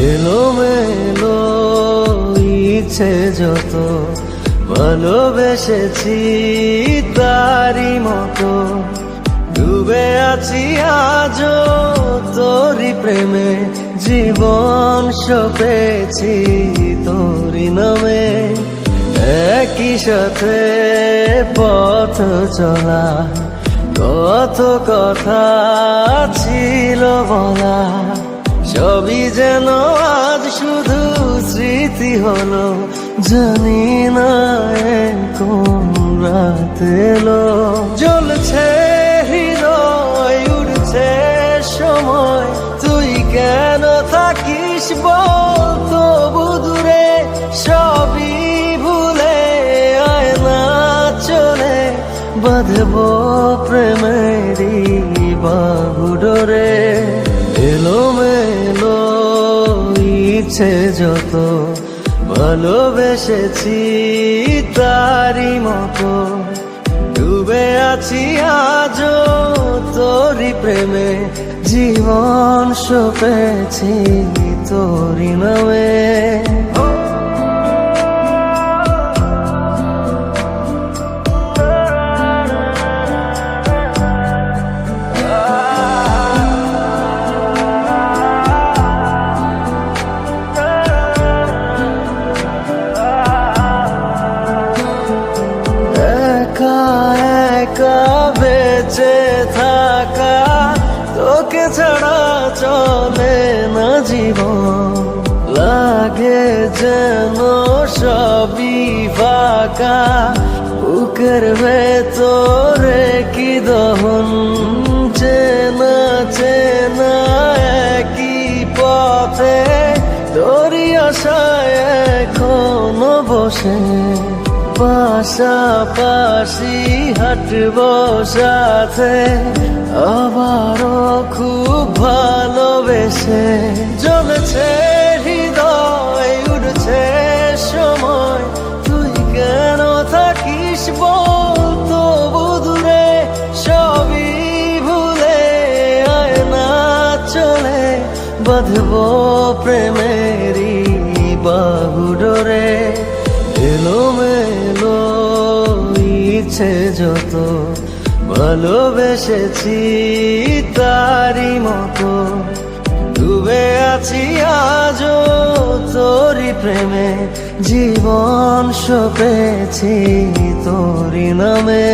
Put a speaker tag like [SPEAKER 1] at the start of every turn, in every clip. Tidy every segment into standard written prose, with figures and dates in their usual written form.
[SPEAKER 1] এলোমেলো ইচ্ছে যত ভালোবেসেছি তারি মতো ডুবে আছি আজও তোরি প্রেমে জীবন সপেছি তোরি নামে একই সাথে পথ চলা কত কথা ছিল বলা সবই যেন আজ শুধু স্মৃতি হলো জানি না কোন রাত এলো জ্বলছে হৃদয় উড়ছে সময় তুই কেন থাকিস বল তবু দূরে সবই ভুলে আয় না চলে বাঁধব প্রেমেরই বাহুডোরে এলোমেলো ইচ্ছে যত ভালোবেসেছি তারি মতো ডুবে আছি আজও তোরি প্রেমে জীবন সপেছি তোরি নামে একা বেঁচে থাকা তোকে ছাড়া চলে না জীবন লাগে যেন সবই ফাঁকা বুকের ভেতরে কি দহন চেনা চেনা একই পথে তোরই আশায় এখনো বসে পাশাপাশি হাঁটব সাথে আবারও খুব ভালোবেসে জ্বলছে হৃদয় উড়ছে সময় তুই কেন থাকিস বল তবু দূরে সবই ভুলে আয় না চলে বাঁধব প্রেমেরই বাহুডোরে এলোমেলো ইচ্ছে যত ভালোবেসেছি তারি মতো ডুবে আছি আজও তোরি প্রেমে জীবন সপেছি তোরি নামে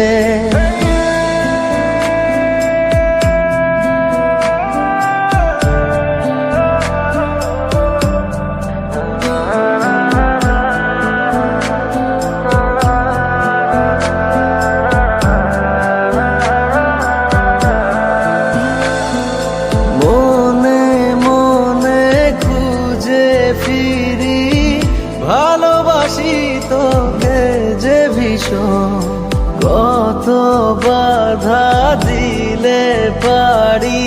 [SPEAKER 1] ফিরি ভালোবাসি তোকে যে ভীষণ কত বাধা দিলে পারি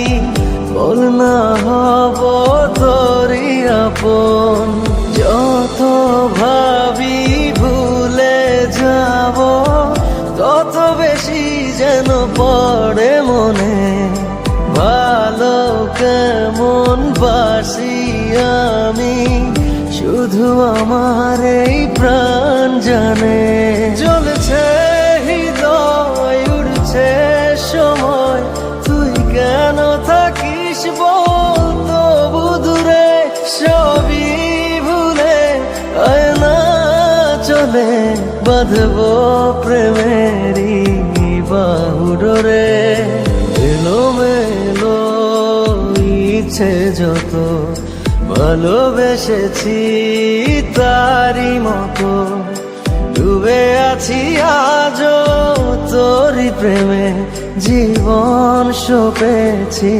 [SPEAKER 1] বল না হব তোরি আপন যত ভাবি ভুলে যাব তত বেশি যেন পড়ে মনে ভালো কেমন বাসি আমি শুধু আমার এই প্রাণ জানে জ্বলছে হৃদয় উড়ছে সময় তুই কেন থাকিস বল তবু দূরে সবই ভুলে আয় না চলে বাঁধব প্রেমেরই বাহুডোরে এলোমেলো ইচ্ছে যত ভালোবেসেছি তারি মতো ডুবে আছি আজও তোরি প্রেমে জীবন সপেছি